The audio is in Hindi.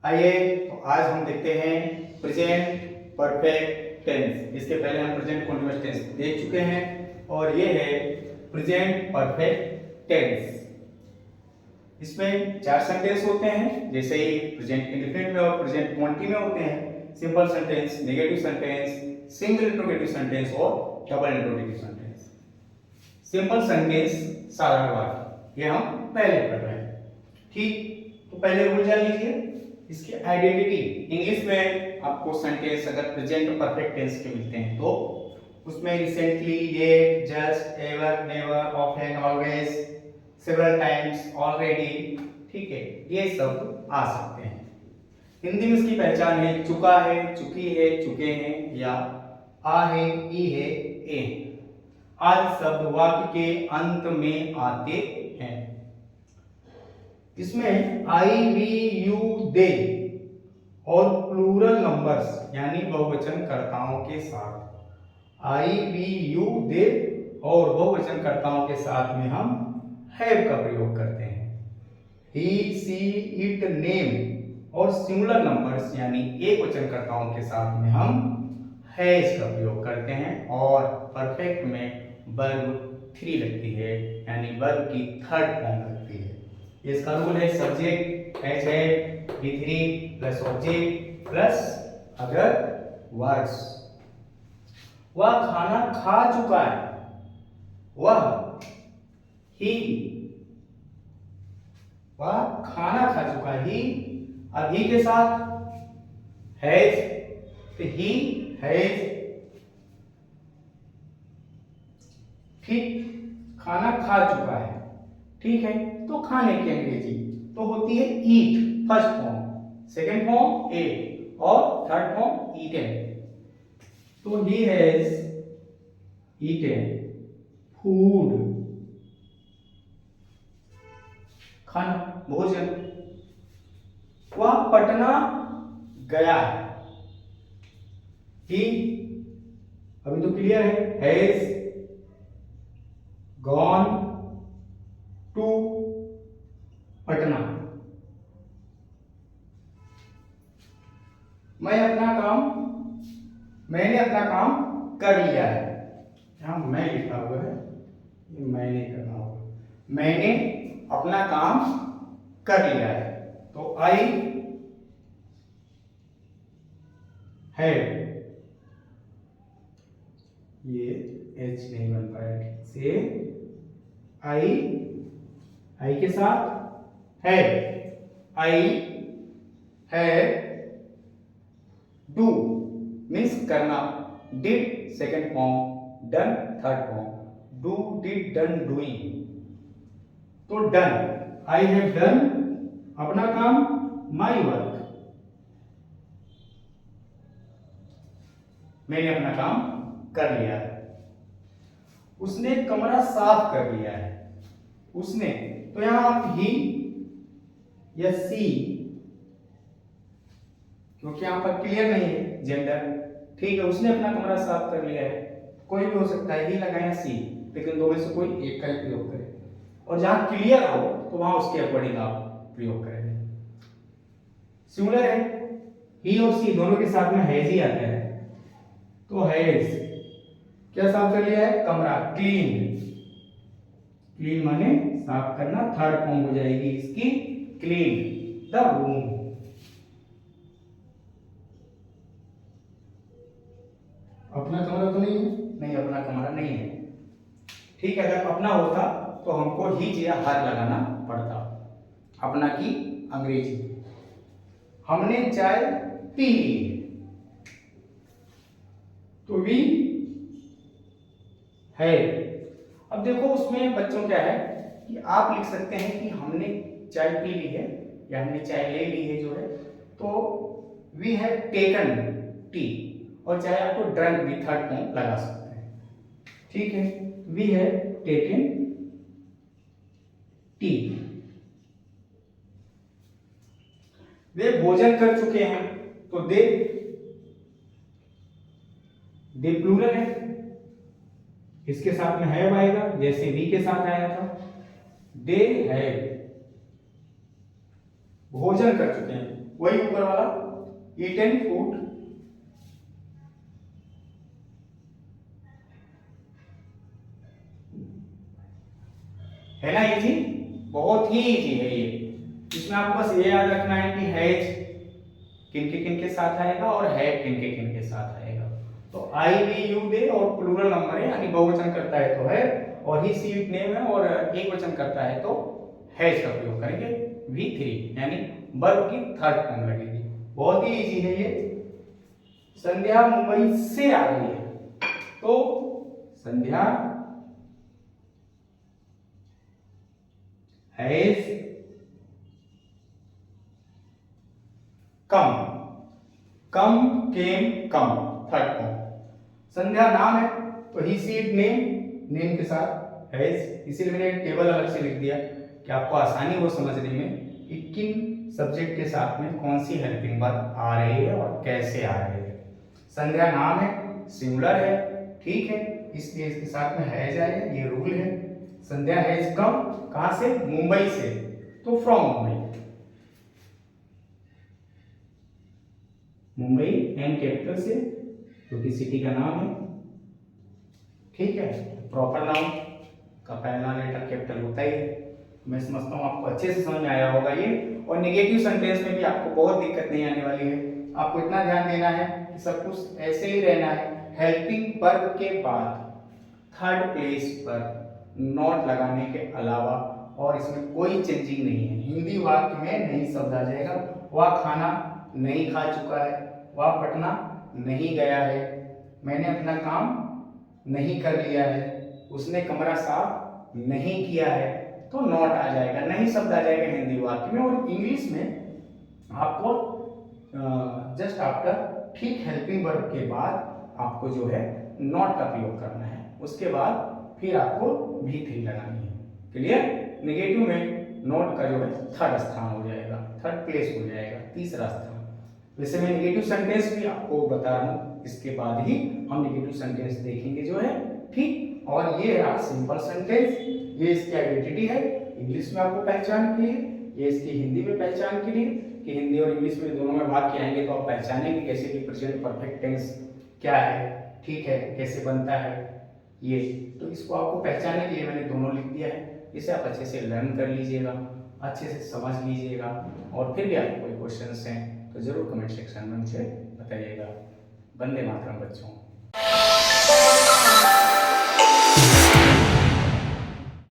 आइए तो आज हम देखते हैं प्रेजेंट परफेक्ट टेंस। इसके पहले हम प्रेजेंट कंटीन्यूअस टेंस देख चुके हैं और ये है प्रेजेंट परफेक्ट टेंस। इसमें चार सेंटेंस होते हैं, जैसे ही प्रेजेंट इंडेफिनिट में और प्रेजेंट क्वांटिटी में होते हैं। Simple sentence, negative sentence, single interrogative sentence और double interrogative sentence. Simple sentence साधारण वाक्य, ये हम पहले पढ़ रहे हैं। ठीक, तो पहले रूल जान लीजिए इसकी आइडेंटिटी। इंग्लिश में आपको सेंटेंस अगर प्रेजेंट परफेक्ट टेंस के मिलते हैं तो उसमें रिसेंटली, ये, just, ever, never, often, always, several times, already, ठीक है, ये सब आ सकते हैं। हिंदी में इसकी पहचान है चुका है, चुकी है, चुके हैं, या आ है, ई है, ए। आदि शब्द वाक्य के अंत में आते हैं। इसमें आई, वी, यू, दे और प्लूरल नंबर्स यानी बहुवचन कर्ताओं के साथ, आई, वी, यू, दे और बहुवचन कर्ताओं के साथ में हम हैव का प्रयोग करते हैं। ही, सी, इट, नेम और सिंगुलर नंबर्स यानी एक वचन कर्ताओं के साथ में हम हैज का प्रयोग करते हैं। और परफेक्ट में वर्ब 3 लगती है, यानी वर्ब की थर्ड फॉर्म लगती है। इसका रूल है subject has had, V3 plus object plus अगर वर्ड्स। वह खाना खा चुका है, वह खाना खा चुका है। ही, अब ही के साथ हैज, तो ही हैज, ठीक, खाना खा चुका है, ठीक है। तो खाने की अंग्रेजी तो होती है eat, first form, second form ate और थर्ड फॉर्म ईटेन। तो ही हैज ईटेन फूड, खाना, भोजन। वह पटना गया है, ही, अभी तो क्लियर है, हैज गॉन टू पटना। मैंने अपना काम कर लिया है, यहां मैं लिखा हुआ है, ये मैंने करना होगा। मैंने अपना काम कर लिया है, तो आई हैव, ये एच नहीं बन पाया ठीक से, आई के साथ है, आई है, डू मीन्स करना, did second form, done third form, do, did, done, doing. तो डन, आई हैव डन अपना काम, माई वर्क, मैंने अपना काम कर लिया है। उसने कमरा साफ कर लिया है, उसने, तो यहां आप ही या सी, क्योंकि यहां पर क्लियर नहीं है जेंडर, ठीक है। उसने अपना कमरा साफ कर लिया है, कोई भी हो सकता है, ही लगाया सी, लेकिन दो में से कोई एक का ही प्रयोग करें। और जहां क्लियर हो तो वहां उसके अकॉर्डिंग आप प्रयोग करेंगे। सिंगुलर है, ही और सी दोनों के साथ में हैज ही आता है, तो हैज क्या साफ कर लिया है, कमरा, क्लीन, क्लीन माने साफ करना, थर्ड फॉर्म हो जाएगी इसकी क्लीन द रूम। अपना कमरा तो नहीं है, नहीं अपना कमरा नहीं है, ठीक है। अगर अपना होता तो हमको हिज या हर लगाना पड़ता। अपना की अंग्रेजी, हमने चाय पी ली, तो वी है। अब देखो उसमें बच्चों क्या है कि आप लिख सकते हैं कि हमने चाय पी ली है या हमने चाय ले ली है जो है, तो वी हैव टेकन टी, और चाहे आपको ड्रंक भी थर्ड फॉर्म लगा सकते हैं, ठीक है। वी हैव टेकन टी, वे भोजन कर चुके हैं, तो दे प्लूरल है, इसके साथ में हैव आएगा जैसे वी के साथ आया था। दे हैव भोजन कर चुके हैं, वही ऊपर वाला ईटन फूड, है ना इजी, बहुत ही इजी है ये। इसमें आपको बस ये याद रखना है कि हैज किन के साथ आएगा और है किन के साथ आएगा। तो आई वी यू दे और प्लूरल नंबर है यानी बहुवचन करता है तो है, और ही सी इट नेम है और एक वचन करता है तो हैज का प्रयोग करेंगे। V3 यानी वर्ब की थर्ड फॉर्म लगेगी। बहुत ही इजी है ये। संध्या मुंबई से आ रही है तो Sandhya has come, come came come third form. Sandhya नाम है तो he she it name, name के साथ हैज, इसीलिए मैंने टेबल अलग से लिख दिया कि आपको आसानी हो समझने में कि किन सब्जेक्ट के साथ में कौन सी हेल्पिंग वर्ब आ रही है और कैसे आ रही है। संध्या नाम है, सिंगुलर है, ठीक है, इसलिए इसके साथ में हैज आएगा, ये रूल है। संध्या हैज कम, कहां से? मुंबई से, तो from Mumbai. Mumbai an capital से क्योंकि सिटी का नाम है, ठीक है। प्रॉपर नाउन का पहला लेटर कैपिटल होता ही है। मैं समझता हूँ आपको अच्छे से समझ में आया होगा ये। और नेगेटिव सेंटेंस में भी आपको बहुत दिक्कत नहीं आने वाली है। आपको इतना ध्यान देना है कि सब कुछ ऐसे ही रहना है। हेल्पिंग वर्ब के बाद थर्ड प्लेस पर नॉट लगाने के अलावा और इसमें कोई चेंजिंग नहीं है। हिंदी वाक्य में नहीं शब्द आ जाएगा। वह खाना नहीं खा चुका है, वह पटना नहीं गया है, मैंने अपना काम नहीं कर लिया है, उसने कमरा साफ नहीं किया है, तो नॉट आ जाएगा, नहीं शब्द आ जाएगा हिंदी वाक्य में। और इंग्लिश में आपको जस्ट आफ्टर ठीक हेल्पिंग वर्ब के बाद आपको जो है नॉट का प्रयोग करना है। उसके बाद फिर आपको V3 लगानी है। क्लियर? नेगेटिव में नॉट का जो है थर्ड स्थान हो जाएगा, थर्ड प्लेस हो जाएगा, तीसरा स्थान। वैसे मैं नेगेटिव सेंटेंस भी आपको बता रहा हूँ, इसके बाद ही हम नेगेटिव सेंटेंस देखेंगे जो है, ठीक। और ये रहा सिंपल सेंटेंस, ये इसकी आइडेंटिटी है इंग्लिश में आपको पहचान के लिए, ये इसकी हिंदी में पहचान के लिए कि हिंदी और इंग्लिश में दोनों में वाक्य आएंगे तो आप पहचानेंगे कैसे कि प्रेजेंट परफेक्ट टेंस क्या है, ठीक है, कैसे बनता है ये। तो इसको आपको पहचानने के लिए मैंने दोनों लिख दिया है। इसे आप अच्छे से लर्न कर लीजिएगा, अच्छे से समझ लीजिएगा, और फिर भी आपको कोई क्वेश्चंस हैं तो जरूर कमेंट सेक्शन में मुझे बताइएगा। वंदे मातरम बच्चों।